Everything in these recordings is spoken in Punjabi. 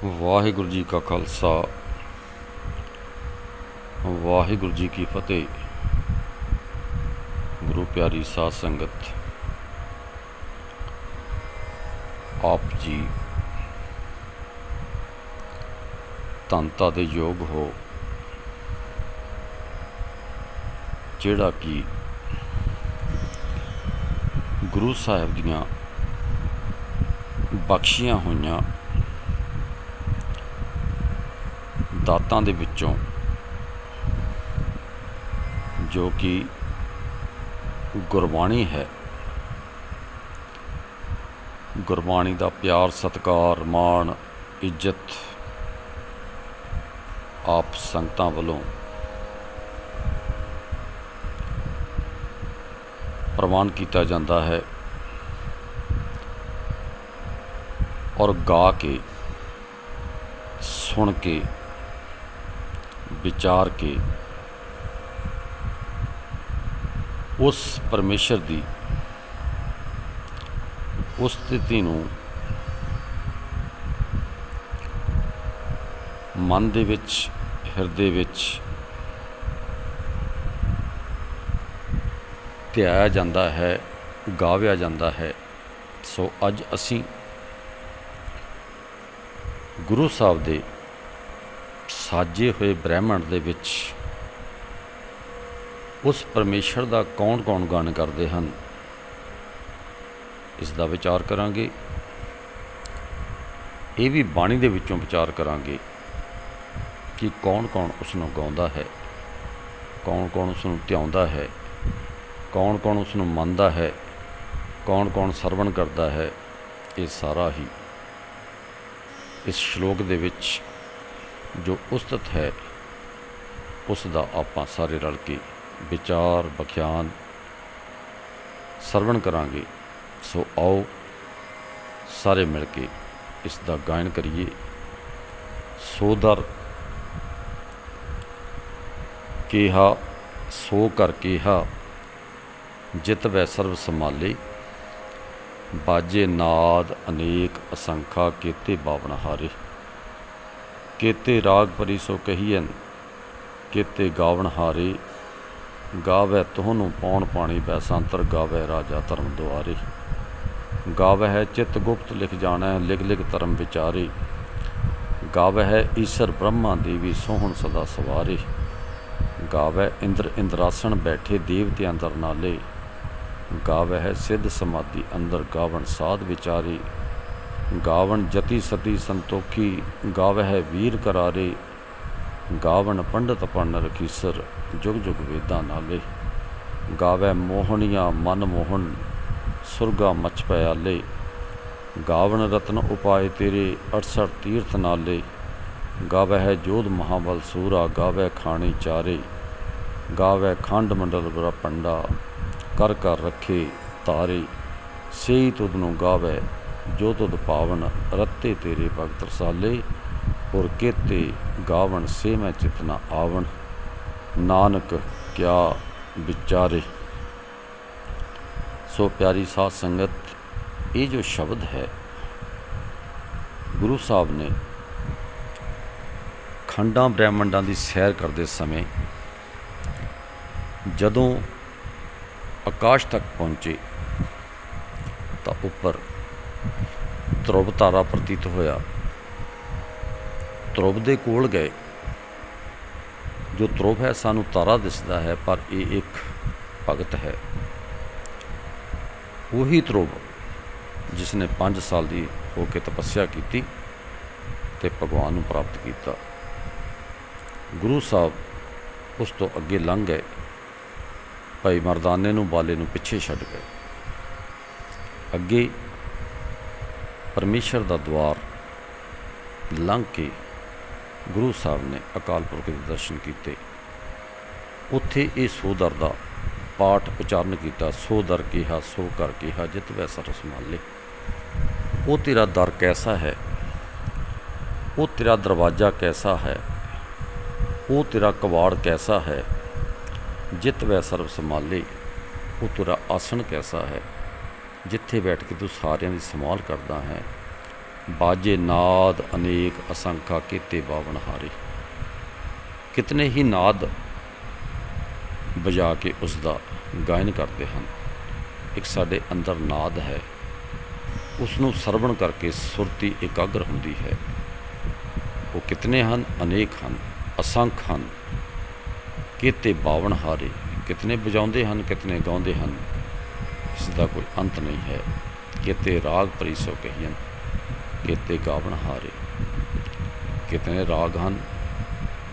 ਵਾਹਿਗੁਰੂ ਜੀ ਕਾ ਖਾਲਸਾ ਵਾਹਿਗੁਰੂ ਜੀ ਕੀ ਫਤਿਹ। ਗੁਰੂ ਪਿਆਰੀ ਸਾਧ ਸੰਗਤ, ਆਪ ਜੀ ਧੰਨਤਾ ਦੇ ਯੋਗ ਹੋ, ਜਿਹੜਾ ਕਿ ਗੁਰੂ ਸਾਹਿਬ ਦੀਆਂ ਬਖਸ਼ੀਆਂ ਹੋਈਆਂ ਦਾਤਾਂ ਦੇ ਵਿੱਚੋਂ, ਜੋ ਕਿ ਗੁਰਬਾਣੀ ਹੈ, ਗੁਰਬਾਣੀ ਦਾ ਪਿਆਰ, ਸਤਿਕਾਰ, ਮਾਣ, ਇੱਜ਼ਤ ਆਪ ਸੰਗਤਾਂ ਵੱਲੋਂ ਪ੍ਰਵਾਨ ਕੀਤਾ ਜਾਂਦਾ ਹੈ ਔਰ ਗਾ ਕੇ, ਸੁਣ ਕੇ, ਵਿਚਾਰ ਕੇ ਉਸ ਪਰਮੇਸ਼ਰ ਦੀ ਉਸ ਸਥਿਤੀ ਨੂੰ ਮਨ ਦੇ ਵਿੱਚ, ਹਿਰਦੇ ਵਿੱਚ ਧਿਆਇਆ ਜਾਂਦਾ ਹੈ, ਗਾਵਿਆ ਜਾਂਦਾ ਹੈ। ਸੋ ਅੱਜ ਅਸੀਂ ਗੁਰੂ ਸਾਹਿਬ ਦੇ ਸਾਜੇ ਹੋਏ ਬ੍ਰਹਿਮੰਡ ਦੇ ਵਿੱਚ ਉਸ ਪਰਮੇਸ਼ਰ ਦਾ ਕੌਣ ਕੌਣ ਗਾਨ ਕਰਦੇ ਹਨ, ਇਸ ਦਾ ਵਿਚਾਰ ਕਰਾਂਗੇ। ਇਹ ਵੀ ਬਾਣੀ ਦੇ ਵਿੱਚੋਂ ਵਿਚਾਰ ਕਰਾਂਗੇ ਕਿ ਕੌਣ ਕੌਣ ਉਸ ਨੂੰ ਗਾਉਂਦਾ ਹੈ, ਕੌਣ ਕੌਣ ਉਸ ਨੂੰ ਧਿਆਉਂਦਾ ਹੈ, ਕੌਣ ਕੌਣ ਉਸ ਨੂੰ ਮੰਨਦਾ ਹੈ, ਕੌਣ ਕੌਣ ਸਰਵਣ ਕਰਦਾ ਹੈ। ਇਹ ਸਾਰਾ ਹੀ ਇਸ ਸ਼ਲੋਕ ਦੇ ਵਿੱਚ ਜੋ ਉਸਤਤ ਹੈ, ਉਸ ਦਾ ਆਪਾਂ ਸਾਰੇ ਰਲ ਕੇ ਵਿਚਾਰ, ਵਿਖਿਆਨ, ਸਰਵਣ ਕਰਾਂਗੇ। ਸੋ ਆਓ ਸਾਰੇ ਮਿਲ ਕੇ ਇਸ ਦਾ ਗਾਇਨ ਕਰੀਏ। ਸੋਦਰ ਕਿਹਾ ਸੋ ਕਰ ਕਿਹਾ, ਜਿਤ ਵੈ ਸਰਬ ਸੰਭਾਲੇ, ਬਾਜੇ ਨਾਦ ਅਨੇਕ ਅਸੰਖਾ, ਕੇਤੇ ਬਾਵਨ ਹਾਰੇ। ਕੇਤੇ ਰਾਗ ਭਰੀ ਸੋ ਕਹੀਐਨ, ਕੇਤੇ ਗਾਵਣ ਹਾਰੇ। ਗਾਵੈ ਤੁਹਾਨੂੰ ਪੌਣ ਪਾਣੀ ਬੈਸੰਤਰ, ਗਾਵੈ ਰਾਜਾ ਧਰਮ ਦੁਆਰੇ। ਗਾਵੈ ਹੈ ਚਿੱਤ ਗੁਪਤ ਲਿਖ ਜਾਣੈ, ਲਿਖ ਲਿਖ ਧਰਮ ਵਿਚਾਰੇ। ਗਾਵੈ ਹੈ ਈਸ਼ਰ ਬ੍ਰਹਮਾ ਦੇਵੀ, ਸੋਹਣ ਸਦਾ ਸਵਾਰੇ। ਗਾਵੈ ਇੰਦਰ ਇੰਦਰਾਸਣ ਬੈਠੇ, ਦੇਵਤੇ ਅੰਦਰ ਨਾਲੇ। ਗਾਵੈ ਹੈ ਸਿੱਧ ਸਮਾਧੀ ਅੰਦਰ, ਗਾਵਣ ਸਾਧ ਵਿਚਾਰੇ। ਗਾਵਣ ਜਤੀ ਸਤੀ ਸੰਤੋਖੀ, ਗਾਵੈ ਹੈ ਵੀਰ ਕਰਾਰੇ। ਗਾਵਣ ਪੰਡਤ ਪੜਨ ਰਖੀਸਰ, ਜੁਗ ਜੁਗ ਵੇਦਾਂ ਨਾਲੇ। ਗਾਵੈ ਮੋਹਣੀਆਂ ਮਨ ਮੋਹਨ, ਸੁਰਗਾ ਮਚ ਪਿਆਲੇ। ਗਾਵਣ ਰਤਨ ਉਪਾਏ ਤੇਰੇ, 68 ਤੀਰਥ ਨਾਲੇ। ਗਾਵੈ ਹੈ ਜੋਧ ਮਹਾਬਲ ਸੂਰਾ, ਗਾਵੈ ਖਾਣੀ ਚਾਰੇ। ਗਾਵੈ ਖੰਡ ਮੰਡਲ ਬਰਾ ਪੰਡਾ, ਕਰ ਕਰ ਰੱਖੇ ਤਾਰੇ। ਸੇਈ ਤੁਧ ਨੂੰ ਗਾਵੈ ਜੋ ਤੁਧ ਪਾਵਨ, ਰੱਤੇ ਤੇਰੇ ਭਗਤ ਰਸਾਲੇ। ਔਰ ਕੇਤੇ ਗਾਵਣ ਸੇ ਮੈਂ ਚਿਤ ਨ ਆਵਣ, ਨਾਨਕ ਕਿਆ ਵਿਚਾਰੇ। ਸੋ ਪਿਆਰੀ ਸਾਧ ਸੰਗਤ, ਇਹ ਜੋ ਸ਼ਬਦ ਹੈ, ਗੁਰੂ ਸਾਹਿਬ ਨੇ ਖੰਡਾਂ ਬ੍ਰਹਿਮੰਡਾਂ ਦੀ ਸੈਰ ਕਰਦੇ ਸਮੇਂ ਜਦੋਂ ਆਕਾਸ਼ ਤੱਕ ਪਹੁੰਚੇ ਤਾਂ ਉੱਪਰ ਧਰੁਵ ਤਾਰਾ ਪ੍ਰਤੀਤ ਹੋਇਆ। ਧਰੁਵ ਦੇ ਕੋਲ ਗਏ। ਜੋ ਧਰੁਵ ਹੈ, ਸਾਨੂੰ ਤਾਰਾ ਦਿਸਦਾ ਹੈ, ਪਰ ਇਹ ਇੱਕ ਭਗਤ ਹੈ। ਉਹੀ ਧਰੁਵ ਜਿਸ ਨੇ 5 ਸਾਲ ਦੀ ਹੋ ਕੇ ਤਪੱਸਿਆ ਕੀਤੀ ਅਤੇ ਭਗਵਾਨ ਨੂੰ ਪ੍ਰਾਪਤ ਕੀਤਾ। ਗੁਰੂ ਸਾਹਿਬ ਉਸ ਤੋਂ ਅੱਗੇ ਲੰਘ ਗਏ। ਭਾਈ ਮਰਦਾਨੇ ਨੂੰ, ਬਾਲੇ ਨੂੰ ਪਿੱਛੇ ਛੱਡ ਗਏ। ਅੱਗੇ ਪਰਮੇਸ਼ਰ ਦਾ ਦੁਆਰ ਲੰਘ ਕੇ ਗੁਰੂ ਸਾਹਿਬ ਨੇ ਅਕਾਲ ਪੁਰਖ ਦੇ ਦਰਸ਼ਨ ਕੀਤੇ। ਉੱਥੇ ਇਹ ਸੋਦਰ ਦਾ ਪਾਠ ਉਚਾਰਨ ਕੀਤਾ। ਸੋ ਦਰ ਕਿਹਾ ਸੋ ਕਰ ਕਿਹਾ, ਜਿਤ ਵੈ ਸਰਬ ਸੰਭਾਲੇ। ਉਹ ਤੇਰਾ ਦਰ ਕੈਸਾ ਹੈ, ਉਹ ਤੇਰਾ ਦਰਵਾਜ਼ਾ ਕੈਸਾ ਹੈ, ਉਹ ਤੇਰਾ ਕਵਾੜ ਕੈਸਾ ਹੈ, ਜਿਤ ਵੈ ਸਰਬ ਸੰਭਾਲੇ। ਉਹ ਤੇਰਾ ਆਸਣ ਕੈਸਾ ਹੈ, ਜਿੱਥੇ ਬੈਠ ਕੇ ਤੂੰ ਸਾਰਿਆਂ ਦੀ ਸੰਭਾਲ ਕਰਦਾ ਹੈ। ਬਾਜੇ ਨਾਦ ਅਨੇਕ ਅਸੰਖਾ ਕੀਤੇ ਬਾਵਨ ਹਾਰੇ। ਕਿਤਨੇ ਹੀ ਨਾਦ ਵਜਾ ਕੇ ਉਸ ਦਾ ਗਾਇਨ ਕਰਦੇ ਹਨ। ਇੱਕ ਸਾਡੇ ਅੰਦਰ ਨਾਦ ਹੈ, ਉਸ ਨੂੰ ਸਰਵਣ ਕਰਕੇ ਸੁਰਤੀ ਇਕਾਗਰ ਹੁੰਦੀ ਹੈ। ਉਹ ਕਿਤਨੇ ਹਨ? ਅਨੇਕ ਹਨ, ਅਸੰਖ ਹਨ। ਕੀਤੇ ਬਾਵਨ ਹਾਰੇ, ਕਿਤਨੇ ਵਜਾਉਂਦੇ ਹਨ, ਕਿਤਨੇ ਗਾਉਂਦੇ ਹਨ, ਇਸ ਦਾ ਕੋਈ ਅੰਤ ਨਹੀਂ ਹੈ। ਕੀਤੇ ਰਾਗ ਭਰੀ ਸੋ ਕਹੀਨ, ਕੀਤੇ ਗਾਵਨ ਹਾਰੇ। ਕਿਤਨੇ ਰਾਗ ਹਨ,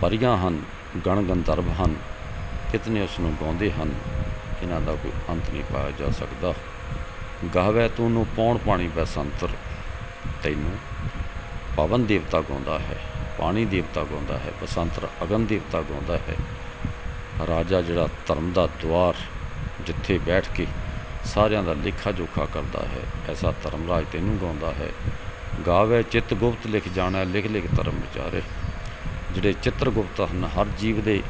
ਪਰੀਆਂ ਹਨ, ਗਣ ਗੰਧਰਵ ਹਨ, ਕਿਤਨੇ ਉਸ ਨੂੰ ਗਾਉਂਦੇ ਹਨ। ਇਹਨਾਂ ਦਾ ਕੋਈ ਅੰਤ ਨਹੀਂ ਪਾਇਆ ਜਾ ਸਕਦਾ। ਗਾਵੇ ਤੂੰ ਪੌਣ ਪਾਣੀ ਬੈਸੰਤਰ, ਤੈਨੂੰ ਪਵਨ ਦੇਵਤਾ ਗਾਉਂਦਾ ਹੈ, ਪਾਣੀ ਦੇਵਤਾ ਗਾਉਂਦਾ ਹੈ, ਬਸੰਤਰ ਅਗਨ ਦੇਵਤਾ ਗਾਉਂਦਾ ਹੈ। ਰਾਜਾ ਜਿਹੜਾ ਧਰਮ ਦਾ ਦੁਆਰ, ਜਿੱਥੇ ਬੈਠ ਕੇ ਸਾਰਿਆਂ ਦਾ ਲੇਖਾ ਜੋਖਾ ਕਰਦਾ ਹੈ, ਐਸਾ ਧਰਮਰਾਜ ਤੈਨੂੰ ਗਾਉਂਦਾ ਹੈ। ਗਾਵੇ ਚਿੱਤ ਗੁਪਤ ਲਿਖ ਜਾਣਾ, ਲਿਖ ਲਿਖ ਧਰਮ ਵਿਚਾਰੇ। ਜਿਹੜੇ ਚਿੱਤਰ ਗੁਪਤ ਹਨ, ਹਰ ਜੀਵ ਦੇ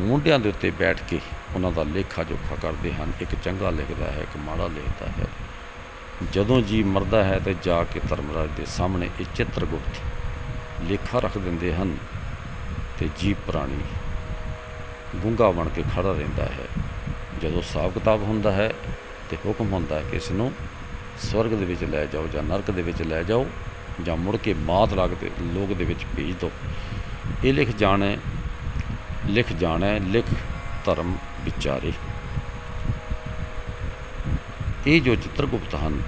ਮੋਢਿਆਂ ਦੇ ਉੱਤੇ ਬੈਠ ਕੇ ਉਹਨਾਂ ਦਾ ਲੇਖਾ ਜੋਖਾ ਕਰਦੇ ਹਨ। ਇੱਕ ਚੰਗਾ ਲਿਖਦਾ ਹੈ, ਇੱਕ ਮਾੜਾ ਲਿਖਦਾ ਹੈ। ਜਦੋਂ ਜੀਵ ਮਰਦਾ ਹੈ ਤੇ ਜਾ ਕੇ ਧਰਮਰਾਜ ਦੇ ਸਾਹਮਣੇ ਇਹ ਚਿੱਤਰ ਗੁਪਤ ਲੇਖਾ ਰੱਖ ਦਿੰਦੇ ਹਨ ਤੇ ਜੀਵ ਪ੍ਰਾਣੀ ਗੂੰਗਾ ਬਣ ਕੇ ਖੜ੍ਹਾ ਰਹਿੰਦਾ ਹੈ। ਜਦੋਂ ਹਿਸਾਬ ਕਿਤਾਬ ਹੁੰਦਾ ਹੈ ਤੇ ਹੁਕਮ ਹੁੰਦਾ ਹੈ ਕਿ ਇਸ ਨੂੰ ਸਵਰਗ ਦੇ ਵਿੱਚ ਲੈ ਜਾਓ ਜਾਂ ਨਰਕ ਦੇ ਵਿੱਚ ਲੈ ਜਾਓ ਜਾਂ ਮੁੜ ਕੇ ਮਾਤ ਲੱਗਦੇ ਲੋਕ ਦੇ ਵਿੱਚ ਭੇਜ ਦਿਓ। ਇਹ ਲਿਖ ਜਾਣਾ, ਲਿਖ ਜਾਣਾ, ਲਿਖ ਧਰਮ ਵਿਚਾਰੇ। ਇਹ ਜੋ ਚਿੱਤਰਗੁਪਤ ਹਨ,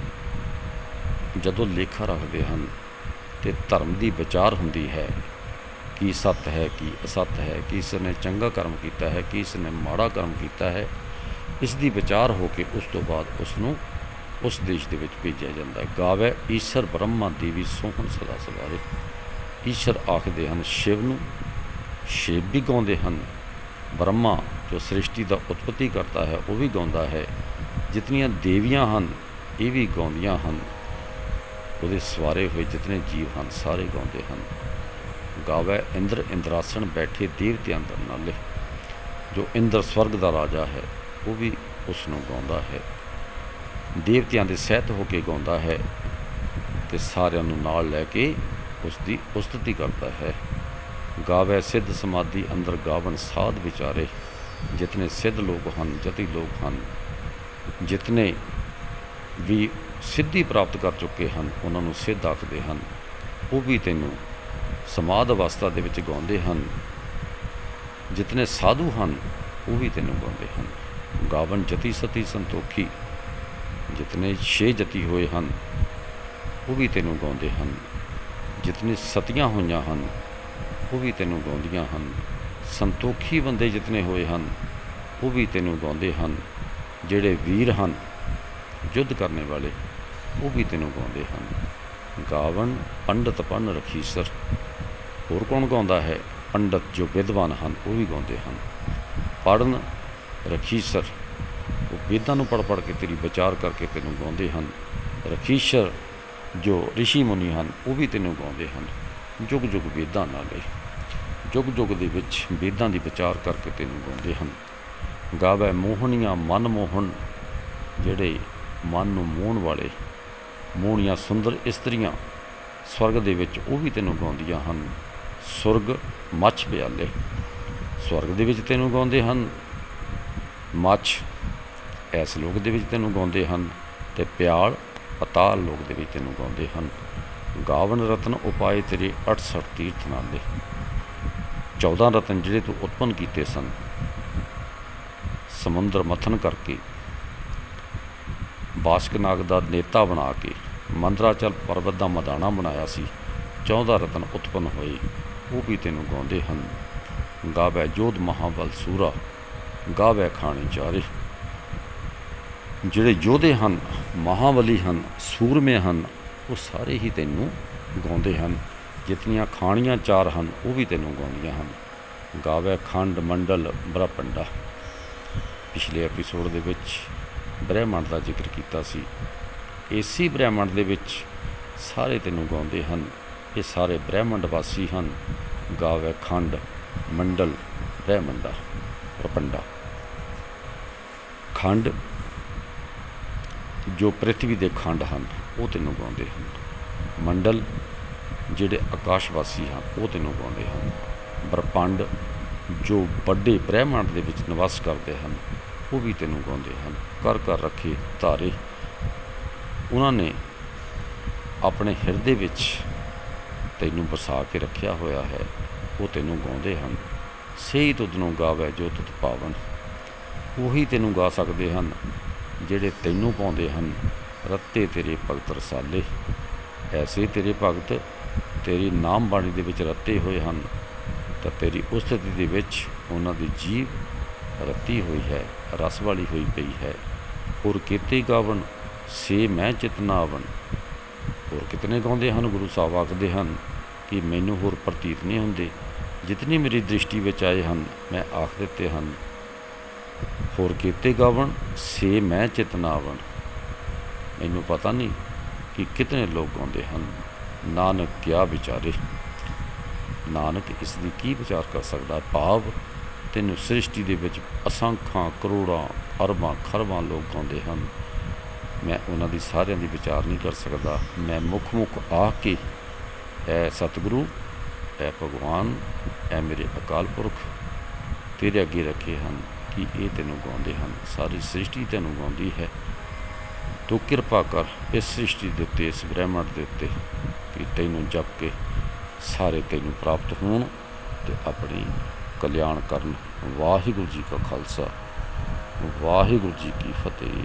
ਜਦੋਂ ਲੇਖਾ ਰੱਖਦੇ ਹਨ ਤੇ ਧਰਮ ਦੀ ਵਿਚਾਰ ਹੁੰਦੀ ਹੈ, ਕੀ ਸੱਤ ਹੈ, ਕੀ ਅਸੱਤ ਹੈ, ਕਿ ਇਸ ਨੇ ਚੰਗਾ ਕਰਮ ਕੀਤਾ ਹੈ, ਕਿ ਇਸ ਨੇ ਮਾੜਾ ਕਰਮ ਕੀਤਾ ਹੈ। ਇਸ ਦੀ ਵਿਚਾਰ ਹੋ ਕੇ ਉਸ ਤੋਂ ਬਾਅਦ ਉਸ ਨੂੰ ਉਸ ਦੇਸ਼ ਦੇ ਵਿੱਚ ਭੇਜਿਆ ਜਾਂਦਾ ਹੈ। ਗਾਵੇ ਈਸ਼ਰ ਬ੍ਰਹਮਾ ਦੇਵੀ ਸੋਹਣ ਸਦਾ ਸਵਾਰੇ। ਈਸ਼ਰ ਆਖਦੇ ਹਨ ਸ਼ਿਵ ਨੂੰ, ਸ਼ਿਵ ਵੀ ਗਾਉਂਦੇ ਹਨ। ਬ੍ਰਹਮਾ ਜੋ ਸ੍ਰਿਸ਼ਟੀ ਦਾ ਉਤਪਤੀ ਕਰਤਾ ਹੈ ਉਹ ਵੀ ਗਾਉਂਦਾ ਹੈ। ਜਿਤਨੀਆਂ ਦੇਵੀਆਂ ਹਨ ਇਹ ਵੀ ਗਾਉਂਦੀਆਂ ਹਨ। ਉਹਦੇ ਸਵਾਰੇ ਹੋਏ ਜਿਤਨੇ ਜੀਵ ਹਨ ਸਾਰੇ ਗਾਉਂਦੇ ਹਨ। ਗਾਵੇ ਇੰਦਰ ਇੰਦਰਾਸਣ ਬੈਠੇ ਦੇਵਤਿਆਂ ਅੰਦਰ ਨਾਲੇ। ਜੋ ਇੰਦਰ ਸਵਰਗ ਦਾ ਰਾਜਾ ਹੈ ਉਹ ਵੀ ਉਸ ਨੂੰ ਗਾਉਂਦਾ ਹੈ। ਦੇਵਤਿਆਂ ਦੇ ਸਹਿਤ ਹੋ ਕੇ ਗਾਉਂਦਾ ਹੈ ਅਤੇ ਸਾਰਿਆਂ ਨੂੰ ਨਾਲ ਲੈ ਕੇ ਉਸ ਦੀ ਉਸਤਤੀ ਕਰਦਾ ਹੈ। ਗਾਵੇ ਸਿੱਧ ਸਮਾਧੀ ਅੰਦਰ ਗਾਵਨ ਸਾਧ ਵਿਚਾਰੇ। ਜਿਤਨੇ ਸਿੱਧ ਲੋਕ ਹਨ, ਜਤੀ ਲੋਕ ਹਨ, ਜਿਤਨੇ ਵੀ ਸਿੱਧੀ ਪ੍ਰਾਪਤ ਕਰ ਚੁੱਕੇ ਹਨ ਉਹਨਾਂ ਨੂੰ ਸਿੱਧ ਆਖਦੇ ਹਨ। ਉਹ ਵੀ ਤੈਨੂੰ ਸਮਾਧ ਅਵਸਥਾ ਦੇ ਵਿੱਚ ਗਾਉਂਦੇ ਹਨ। ਜਿਤਨੇ ਸਾਧੂ ਹਨ ਉਹ ਵੀ ਤੈਨੂੰ ਗਾਉਂਦੇ ਹਨ। ਗਾਵਨ ਜਤੀ ਸਤੀ ਸੰਤੋਖੀ। ਜਿਤਨੇ 6 ਜਤੀ ਹੋਏ ਹਨ ਉਹ ਵੀ ਤੈਨੂੰ ਗਾਉਂਦੇ ਹਨ। ਜਿਤਨੀ ਸਤੀਆਂ ਹੋਈਆਂ ਹਨ ਉਹ ਵੀ ਤੈਨੂੰ ਗਾਉਂਦੀਆਂ ਹਨ। ਸੰਤੋਖੀ ਬੰਦੇ ਜਿਤਨੇ ਹੋਏ ਹਨ ਉਹ ਵੀ ਤੈਨੂੰ ਗਾਉਂਦੇ ਹਨ। ਜਿਹੜੇ ਵੀਰ ਹਨ ਯੁੱਧ ਕਰਨੇ ਵਾਲੇ ਉਹ ਵੀ ਤੈਨੂੰ ਗਾਉਂਦੇ ਹਨ। ਗਾਵਨ ਪੰਡਤ ਪੰਨ ਰਖੀਸਰ। ਹੋਰ ਕੌਣ ਗਾਉਂਦਾ ਹੈ? ਪੰਡਤ ਜੋ ਵਿਦਵਾਨ ਹਨ ਉਹ ਵੀ ਗਾਉਂਦੇ ਹਨ। ਪੜ੍ਹਨ ਰਖੀਸਰ, ਉਹ ਵੇਦਾਂ ਨੂੰ ਪੜ੍ਹ ਕੇ ਤੇਰੀ ਵਿਚਾਰ ਕਰਕੇ ਤੈਨੂੰ ਗਾਉਂਦੇ ਹਨ। ਰਖੀਸ਼ਰ ਜੋ ਰਿਸ਼ੀ ਮੁਨੀ ਹਨ ਉਹ ਵੀ ਤੈਨੂੰ ਗਾਉਂਦੇ ਹਨ। ਯੁੱਗ ਯੁੱਗ ਵੇਦਾਂ ਨਾਲੇ, ਯੁੱਗ ਯੁੱਗ ਦੇ ਵਿੱਚ ਵੇਦਾਂ ਦੀ ਵਿਚਾਰ ਕਰਕੇ ਤੈਨੂੰ ਗਾਉਂਦੇ ਹਨ। ਗਾਵੇ ਮੋਹਣੀਆਂ ਮਨ ਮੋਹਣ। ਜਿਹੜੇ ਮਨ ਨੂੰ ਮੋਹਣ ਵਾਲੇ, ਮੋਹਣੀਆਂ ਸੁੰਦਰ ਇਸਤਰੀਆਂ ਸਵਰਗ ਦੇ ਵਿੱਚ ਉਹ ਵੀ ਤੈਨੂੰ ਗਾਉਂਦੀਆਂ ਹਨ। ਸੁਰਗ ਮੱਛ ਪਿਆਲੇ। ਸਵਰਗ ਦੇ ਵਿੱਚ ਤੈਨੂੰ ਗਾਉਂਦੇ ਹਨ। ਮੱਛ ਇਸ ਲੋਕ ਦੇ ਵਿੱਚ ਤੈਨੂੰ ਗਾਉਂਦੇ ਹਨ ਅਤੇ ਪਿਆਲ ਪਤਾਲ ਲੋਕ ਦੇ ਵਿੱਚ ਤੈਨੂੰ ਗਾਉਂਦੇ ਹਨ। ਗਾਵਨ ਰਤਨ ਉਪਾਏ ਤੇਰੇ 68 ਤੀਰਥ ਨਾਲੇ। 14 ਰਤਨ ਜਿਹੜੇ ਤੂੰ ਉਤਪੰਨ ਕੀਤੇ ਸਨ ਸਮੁੰਦਰ ਮਥਨ ਕਰਕੇ, ਬਾਸ਼ਕ ਨਾਗ ਦਾ ਨੇਤਾ ਬਣਾ ਕੇ, ਮੰਦਰਾਚਲ ਪਰਬਤ ਦਾ ਮੈਦਾਨਾ ਬਣਾਇਆ ਸੀ। 14 ਰਤਨ ਉਤਪੰਨ ਹੋਏ ਉਹ ਵੀ ਤੈਨੂੰ ਗਾਉਂਦੇ ਹਨ। ਗਾਵੇ ਜੋਧ ਮਹਾਬਲ ਸੂਰਾ। ਗਾਵੇ ਖਾਣੀ ਚਾਰੇ। ਜਿਹੜੇ ਯੋਧੇ ਹਨ, ਮਹਾਬਲੀ ਹਨ, ਸੂਰਮੇ ਹਨ ਉਹ ਸਾਰੇ ਹੀ ਤੈਨੂੰ ਗਾਉਂਦੇ ਹਨ। ਜਿਤਨੀਆਂ ਖਾਣੀਆਂ ਚਾਰ ਹਨ ਉਹ ਵੀ ਤੈਨੂੰ ਗਾਉਂਦੀਆਂ ਹਨ। ਗਾਵੇ ਖੰਡ ਮੰਡਲ ਬ੍ਰਹਮੰਡਾ। ਪਿਛਲੇ ਐਪੀਸੋਡ ਦੇ ਵਿੱਚ ਬ੍ਰਹਿਮੰਡ ਦਾ ਜ਼ਿਕਰ ਕੀਤਾ ਸੀ। ਇਸੇ ਬ੍ਰਹਿਮੰਡ ਦੇ ਵਿੱਚ ਸਾਰੇ ਤੈਨੂੰ ਗਾਉਂਦੇ ਹਨ। ਇਹ ਸਾਰੇ ਬ੍ਰਹਿਮੰਡ ਵਾਸੀ ਹਨ। ਗਾਵੇ ਖੰਡ ਮੰਡਲ ਬ੍ਰਹਿਮੰਡਾ ਬ੍ਰਹਮੰਡਾ। ਖੰਡ ਜੋ ਪ੍ਰਿਥਵੀ ਦੇ ਖੰਡ ਹਨ ਉਹ ਤੈਨੂੰ ਗਾਉਂਦੇ ਹਨ। ਮੰਡਲ ਜਿਹੜੇ ਆਕਾਸ਼ਵਾਸੀ ਹਨ ਉਹ ਤੈਨੂੰ ਗਾਉਂਦੇ ਹਨ। ਬ੍ਰਹਮੰਡ ਜੋ ਵੱਡੇ ਬ੍ਰਹਿਮੰਡ ਦੇ ਵਿੱਚ ਨਿਵਾਸ ਕਰਦੇ ਹਨ ਉਹ ਵੀ ਤੈਨੂੰ ਗਾਉਂਦੇ ਹਨ। ਘਰ ਘਰ ਰੱਖੇ ਤਾਰੇ ਉਹਨਾਂ ਨੇ ਆਪਣੇ ਹਿਰਦੇ ਵਿੱਚ ਤੈਨੂੰ ਵਸਾ ਕੇ ਰੱਖਿਆ ਹੋਇਆ ਹੈ, ਉਹ ਤੈਨੂੰ ਗਾਉਂਦੇ ਹਨ। ਸਹੀ ਤੁਧ ਨੂੰ ਗਾਵੇ ਜੋ ਤੁਧ ਪਾਵਨ, ਉਹੀ ਤੈਨੂੰ ਗਾ ਸਕਦੇ ਹਨ ਜਿਹੜੇ ਤੈਨੂੰ ਪਾਉਂਦੇ ਹਨ। ਰੱਤੇ ਤੇਰੇ ਭਗਤ ਰਸਾਲੇ, ਐਸੇ ਤੇਰੇ ਭਗਤ ਤੇਰੀ ਨਾਮ ਬਾਣੀ ਦੇ ਵਿੱਚ ਰੱਤੇ ਹੋਏ ਹਨ, ਤਾਂ ਤੇਰੀ ਉਸਤਤੀ ਦੇ ਵਿੱਚ ਉਹਨਾਂ ਦੀ ਜੀਭ ਰੱਤੀ ਹੋਈ ਹੈ, ਰਸ ਵਾਲੀ ਹੋਈ ਪਈ ਹੈ। ਹੋਰ ਕਿਤੇ ਗਾਵਣ ਸੇ ਮੈਂ ਚਿਤ ਨਾ ਆਵਣ, ਹੋਰ ਕਿਤਨੇ ਗਾਉਂਦੇ ਹਨ। ਗੁਰੂ ਸਾਹਿਬ ਆਖਦੇ ਹਨ ਕਿ ਮੈਨੂੰ ਹੋਰ ਪ੍ਰਤੀਤ ਨਹੀਂ ਹੁੰਦੇ, ਜਿਤਨੀ ਮੇਰੀ ਦ੍ਰਿਸ਼ਟੀ ਵਿੱਚ ਆਏ ਹਨ ਮੈਂ ਆਖ ਦਿੱਤੇ ਹਨ। ਹੋਰ ਕਿਤੇ ਗਾਵਣ ਸੇ ਮੈਂ ਚਿਤ ਨਾ ਆਵਣ, ਮੈਨੂੰ ਪਤਾ ਨਹੀਂ ਕਿ ਕਿਤਨੇ ਲੋਕ ਗਾਉਂਦੇ ਹਨ। ਨਾਨਕ ਕਿਆ ਵਿਚਾਰੇ, ਨਾਨਕ ਇਸ ਦੀ ਕੀ ਵਿਚਾਰ ਕਰ ਸਕਦਾ। ਭਾਵ ਤੈਨੂੰ ਸ੍ਰਿਸ਼ਟੀ ਦੇ ਵਿੱਚ ਅਸੰਖਾਂ ਕਰੋੜਾਂ ਅਰਬਾਂ ਖਰਬਾਂ ਲੋਕ ਗਾਉਂਦੇ ਹਨ, ਮੈਂ ਉਹਨਾਂ ਦੀ ਸਾਰਿਆਂ ਦੀ ਵਿਚਾਰ ਨਹੀਂ ਕਰ ਸਕਦਾ। ਮੈਂ ਮੁੱਖ ਆ ਕੇ ਐ ਸਤਿਗੁਰੂ, ਐ ਭਗਵਾਨ, ਐ ਮੇਰੇ ਅਕਾਲ ਪੁਰਖ ਤੇਰੇ ਅੱਗੇ ਰੱਖੇ ਹਨ ਕਿ ਇਹ ਤੈਨੂੰ ਗਾਉਂਦੇ ਹਨ। ਸਾਰੀ ਸ੍ਰਿਸ਼ਟੀ ਤੈਨੂੰ ਗਾਉਂਦੀ ਹੈ। ਤੂੰ ਕਿਰਪਾ ਕਰ ਇਸ ਸ੍ਰਿਸ਼ਟੀ ਦੇ ਉੱਤੇ, ਇਸ ਬ੍ਰਹਿਮੰਡ ਦੇ ਉੱਤੇ, ਕਿ ਤੈਨੂੰ ਜਪ ਕੇ ਸਾਰੇ ਤੈਨੂੰ ਪ੍ਰਾਪਤ ਹੋਣ ਅਤੇ ਆਪਣੀ ਕਲਿਆਣ ਕਰਨ। ਵਾਹਿਗੁਰੂ ਜੀ ਕਾ ਖਾਲਸਾ, ਵਾਹਿਗੁਰੂ ਜੀ ਕੀ ਫਤਿਹ।